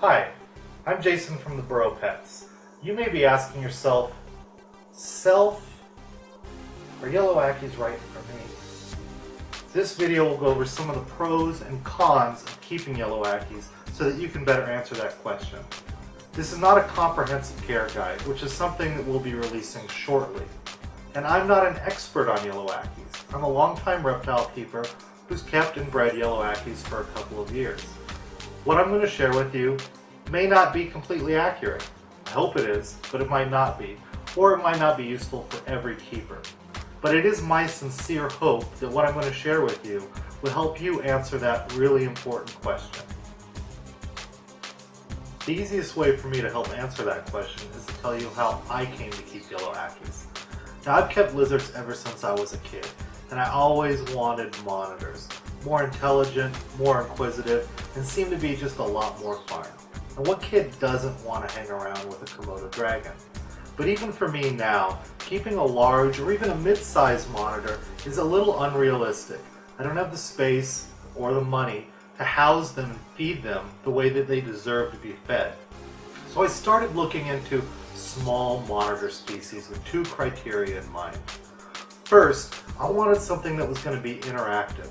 Hi, I'm Jason from the Burrow Pets. You may be asking yourself, are yellow Ackies right for me? This video will go over some of the pros and cons of keeping yellow Ackies so that you can better answer that question. This is not a comprehensive care guide, which is something that we'll be releasing shortly. And I'm not an expert on yellow Ackies. I'm a longtime reptile keeper who's kept and bred yellow Ackies for a couple of years. What I'm going to share with you may not be completely accurate. I hope it is, but it might not be, or it might not be useful for every keeper. But it is my sincere hope that what I'm going to share with you will help you answer that really important question. The easiest way for me to help answer that question is to tell you how I came to keep yellow Ackies. Now, I've kept lizards ever since I was a kid, and I always wanted monitors. More intelligent, more inquisitive, and seemed to be just a lot more fun. And what kid doesn't want to hang around with a Komodo dragon? But even for me now, keeping a large or even a mid-sized monitor is a little unrealistic. I don't have the space or the money to house them and feed them the way that they deserve to be fed. So I started looking into small monitor species with two criteria in mind. First, I wanted something that was going to be interactive.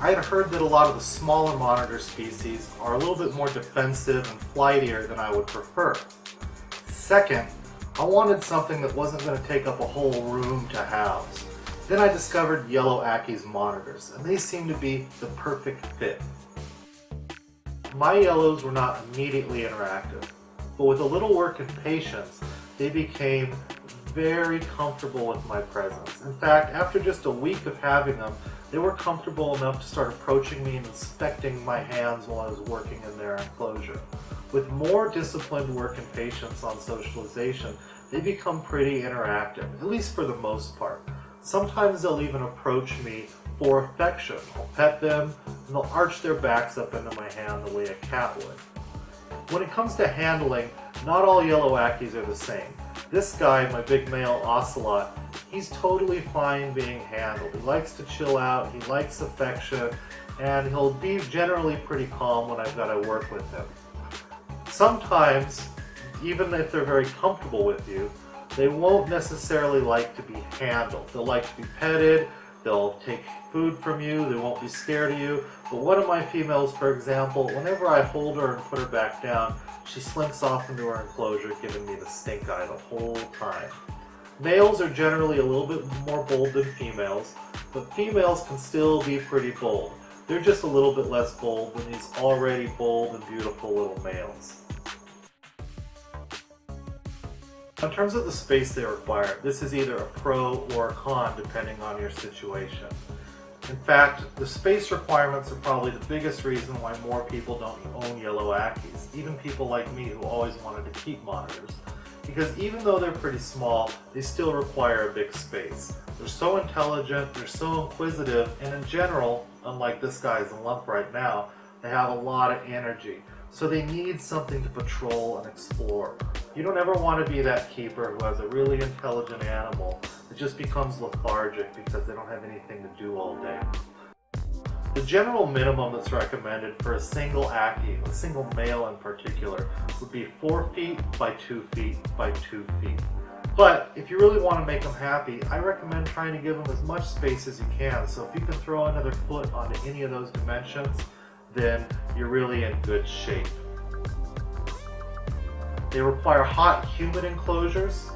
I had heard that a lot of the smaller monitor species are a little bit more defensive and flightier than I would prefer. Second, I wanted something that wasn't going to take up a whole room to house. Then I discovered yellow Ackies monitors, and they seemed to be the perfect fit. My yellows were not immediately interactive, but with a little work and patience, they became very comfortable with my presence. In fact, after just a week of having them, they were comfortable enough to start approaching me and inspecting my hands while I was working in their enclosure. With more disciplined work and patience on socialization, they become pretty interactive, at least for the most part. Sometimes they'll even approach me for affection. I'll pet them, and they'll arch their backs up into my hand the way a cat would. When it comes to handling, not all yellow Ackies are the same. This guy, my big male ocelot, he's totally fine being handled. He likes to chill out, he likes affection, and he'll be generally pretty calm when I've got to work with him. Sometimes, even if they're very comfortable with you, they won't necessarily like to be handled. They'll like to be petted, they'll take food from you, they won't be scared of you. But one of my females, for example, whenever I hold her and put her back down, she slinks off into her enclosure, giving me the stink eye the whole time. Males are generally a little bit more bold than females, but females can still be pretty bold. They're just a little bit less bold than these already bold and beautiful little males. In terms of the space they require, this is either a pro or a con depending on your situation. In fact, the space requirements are probably the biggest reason why more people don't own yellow Ackies, even people like me who always wanted to keep monitors. Because even though they're pretty small, they still require a big space. They're so intelligent, they're so inquisitive, and in general, unlike this guy's a lump right now, they have a lot of energy. So they need something to patrol and explore. You don't ever want to be that keeper who has a really intelligent animal that just becomes lethargic because they don't have anything to do all day. The general minimum that's recommended for a single Ackie, a single male in particular, would be 4 feet by 2 feet by 2 feet. But if you really want to make them happy, I recommend trying to give them as much space as you can. So if you can throw another foot onto any of those dimensions, then you're really in good shape. They require hot, humid enclosures.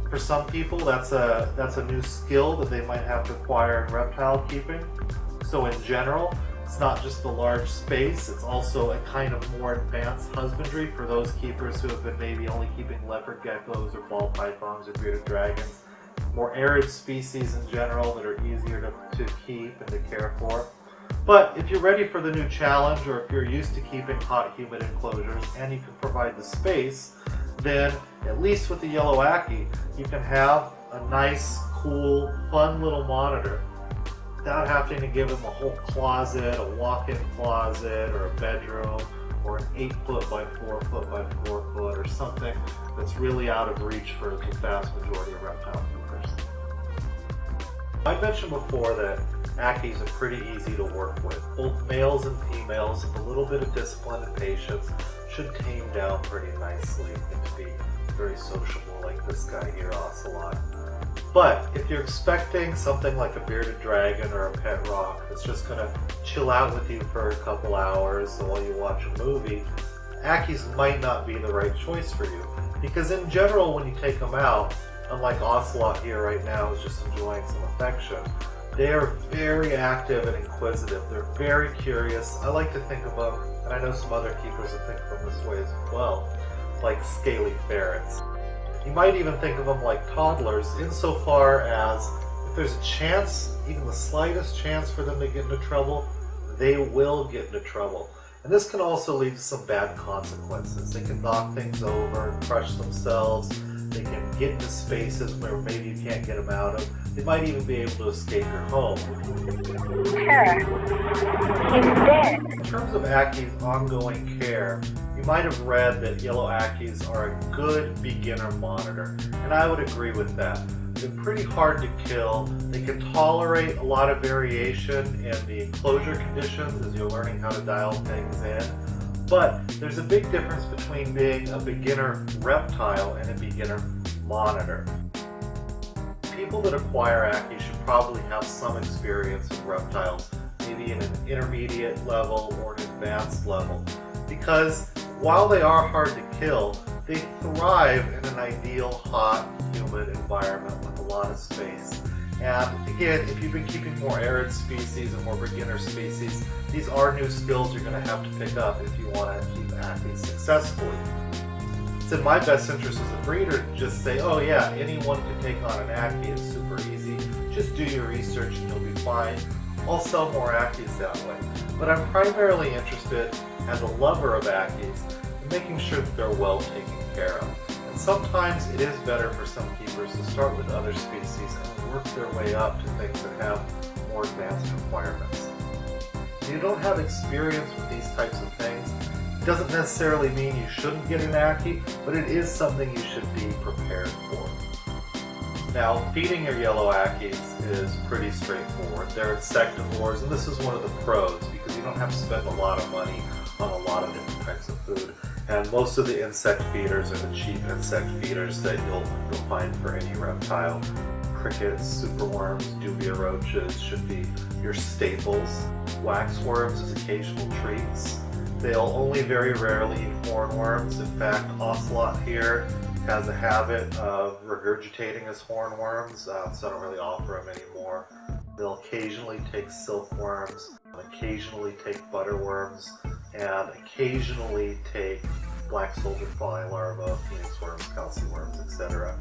For some people, that's a new skill that they might have to acquire in reptile keeping. So in general, it's not just the large space, it's also a kind of more advanced husbandry for those keepers who have been maybe only keeping leopard geckos or ball pythons or bearded dragons. More arid species in general that are easier to keep and to care for. But if you're ready for the new challenge, or if you're used to keeping hot, humid enclosures and you can provide the space, then at least with the yellow Ackie, you can have a nice, cool, fun little monitor without having to give them a whole closet, a walk-in closet, or a bedroom, or an 8 foot by 4 foot by 4 foot, or something that's really out of reach for the vast majority of reptile keepers. I mentioned before that Ackies are pretty easy to work with. Both males and females with a little bit of discipline and patience should tame down pretty nicely and to be very sociable like this guy here, Ocelot. But if you're expecting something like a bearded dragon or a pet rock that's just going to chill out with you for a couple hours while you watch a movie, Ackies might not be the right choice for you. Because in general, when you take them out, unlike Ocelot here right now who's just enjoying some affection, they are very active and inquisitive. They're very curious. I like to think of them, and I know some other keepers that think of them this way as well, like scaly ferrets. You might even think of them like toddlers insofar as if there's a chance, even the slightest chance for them to get into trouble, they will get into trouble. And this can also lead to some bad consequences. They can knock things over and crush themselves. They can get into spaces where maybe you can't get them out of. They might even be able to escape your home. Sure. He's dead. In terms of Ackies' ongoing care, you might have read that yellow Ackies are a good beginner monitor, and I would agree with that. They're pretty hard to kill. They can tolerate a lot of variation in the enclosure conditions as you're learning how to dial things in. But there's a big difference between being a beginner reptile and a beginner monitor. People that acquire Ackies should probably have some experience with reptiles, maybe in an intermediate level or an advanced level. Because while they are hard to kill, they thrive in an ideal, hot, humid environment with a lot of space. And again, if you've been keeping more arid species and more beginner species, these are new skills you're going to have to pick up if you want to keep Ackies successfully. It's in my best interest as a breeder to just say, oh yeah, anyone can take on an Ackie, it's super easy. Just do your research and you'll be fine. I'll sell more Ackies that way. But I'm primarily interested, as a lover of Ackies, in making sure that they're well taken care of. And sometimes it is better for some keepers to start with other species and work their way up to things that have more advanced requirements. If you don't have experience with these types of things, it doesn't necessarily mean you shouldn't get an Ackie, but it is something you should be prepared for. Now, feeding your yellow Ackies is pretty straightforward. They're insectivores, and this is one of the pros because you don't have to spend a lot of money on a lot of different types of food. And most of the insect feeders are the cheap insect feeders that you'll find for any reptile. Crickets, superworms, dubia roaches should be your staples. Waxworms as occasional treats. They'll only very rarely eat hornworms. In fact, Ocelot here has a habit of regurgitating his hornworms, so I don't really offer them anymore. They'll occasionally take silkworms, occasionally take butterworms, and occasionally take black soldier fly larvae, phoenix worms, calci worms, etc.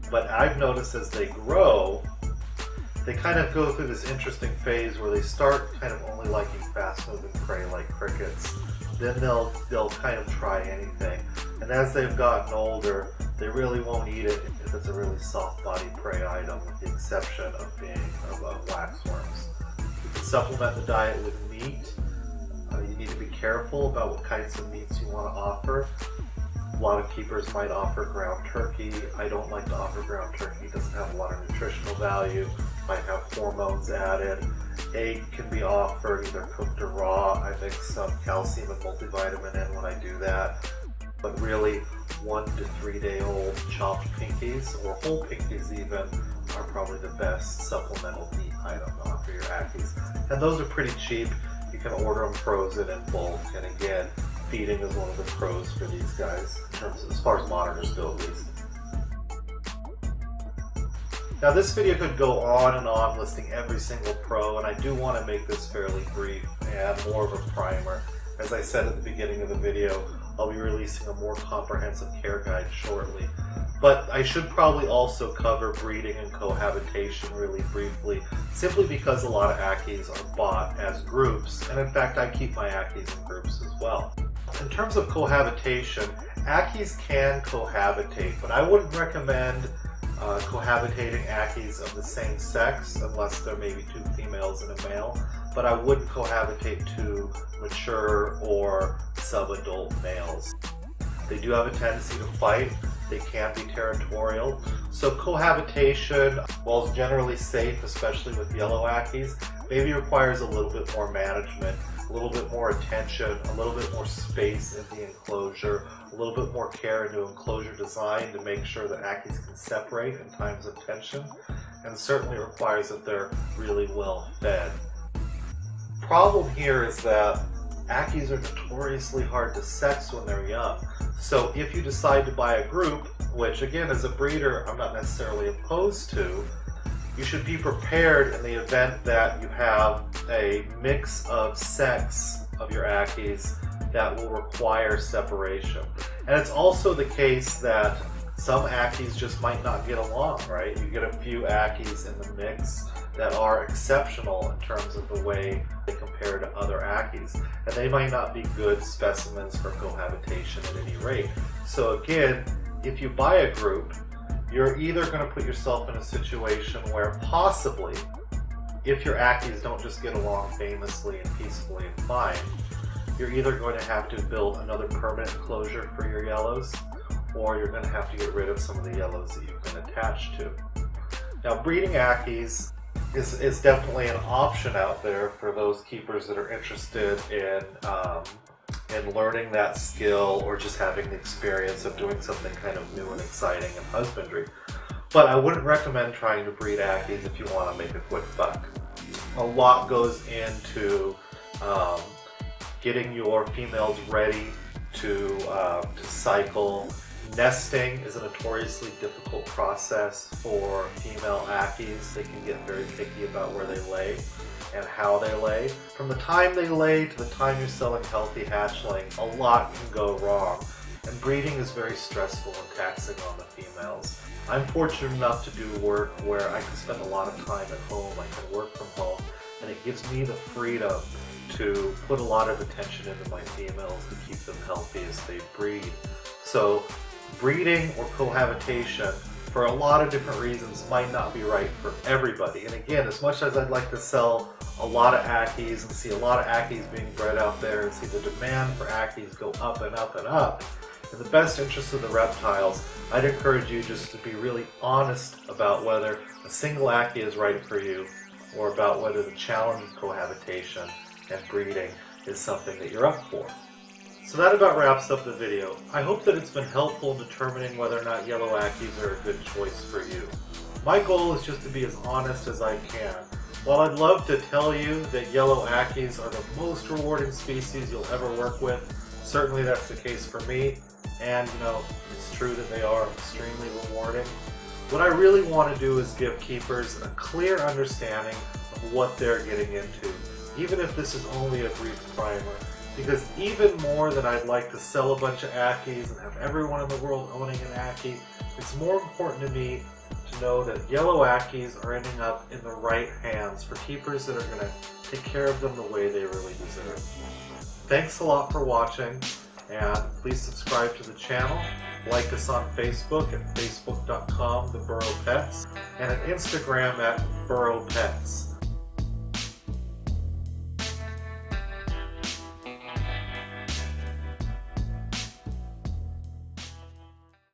But I've noticed as they grow, they kind of go through this interesting phase where they start kind of only liking fast-moving prey like crickets. Then they'll kind of try anything. And as they've gotten older, they really won't eat it if it's a really soft-body prey item, with the exception of waxworms. You can supplement the diet with meat. You need to be careful about what kinds of meats you want to offer. A lot of keepers might offer ground turkey. I don't like to offer ground turkey. It doesn't have a lot of nutritional value. Might have hormones added. Egg can be offered either cooked or raw. I mix some calcium and multivitamin in when I do that. But really, 1 to 3 day old chopped pinkies, or whole pinkies even, are probably the best supplemental meat item to offer your Ackies. And those are pretty cheap. You can order them frozen in bulk, and again, feeding is one of the pros for these guys, in terms of, as far as monitors go at least. Now this video could go on and on listing every single pro, and I do want to make this fairly brief and more of a primer. As I said at the beginning of the video, I'll be releasing a more comprehensive care guide shortly. But I should probably also cover breeding and cohabitation really briefly, simply because a lot of Ackies are bought as groups, and in fact I keep my Ackies in groups as well. In terms of cohabitation, Ackies can cohabitate, but I wouldn't recommend cohabitating Ackies of the same sex unless there may be 2 females and a male, but I wouldn't cohabitate 2 mature or sub-adult males. They do have a tendency to fight. They can be territorial. So cohabitation, while it's generally safe, especially with yellow Ackies, maybe requires a little bit more management, a little bit more attention, a little bit more space in the enclosure, a little bit more care into enclosure design to make sure that Ackies can separate in times of tension, and certainly requires that they're really well fed. Problem here is that Ackies are notoriously hard to sex when they're young. So if you decide to buy a group, which again as a breeder I'm not necessarily opposed to, you should be prepared in the event that you have a mix of sex of your Ackies that will require separation. And it's also the case that some Ackies just might not get along, right? You get a few Ackies in the mix that are exceptional in terms of the way they compare to other Ackies, and they might not be good specimens for cohabitation at any rate. So again, if you buy a group, you're either going to put yourself in a situation where possibly, if your Ackies don't just get along famously and peacefully and fine, you're either going to have to build another permanent enclosure for your yellows, or you're going to have to get rid of some of the yellows that you've been attached to. Now, breeding Ackies is definitely an option out there for those keepers that are interested in learning that skill, or just having the experience of doing something kind of new and exciting in husbandry. But I wouldn't recommend trying to breed Ackies if you want to make a quick buck. A lot goes into getting your females ready to cycle. Nesting is a notoriously difficult process for female Ackies. They can get very picky about where they lay and how they lay. From the time they lay to the time you're selling healthy hatchlings, a lot can go wrong. And breeding is very stressful and taxing on the females. I'm fortunate enough to do work where I can spend a lot of time at home. I can work from home, and it gives me the freedom to put a lot of attention into my females to keep them healthy as they breed. So breeding or cohabitation, for a lot of different reasons, might not be right for everybody. And again, as much as I'd like to sell a lot of Ackies and see a lot of Ackies being bred out there and see the demand for Ackies go up and up and up, in the best interest of the reptiles, I'd encourage you just to be really honest about whether a single Ackie is right for you, or about whether the challenge of cohabitation and breeding is something that you're up for. So that about wraps up the video. I hope that it's been helpful in determining whether or not yellow Ackies are a good choice for you. My goal is just to be as honest as I can. While I'd love to tell you that yellow Ackies are the most rewarding species you'll ever work with, certainly that's the case for me, and it's true that they are extremely rewarding. What I really want to do is give keepers a clear understanding of what they're getting into, even if this is only a brief primer. Because even more than I'd like to sell a bunch of Ackies and have everyone in the world owning an Ackie, it's more important to me to know that yellow Ackies are ending up in the right hands for keepers that are going to take care of them the way they really deserve. Thanks a lot for watching, and please subscribe to the channel. Like us on Facebook at facebook.com/TheBurrowPets, and at Instagram at BurrowPets.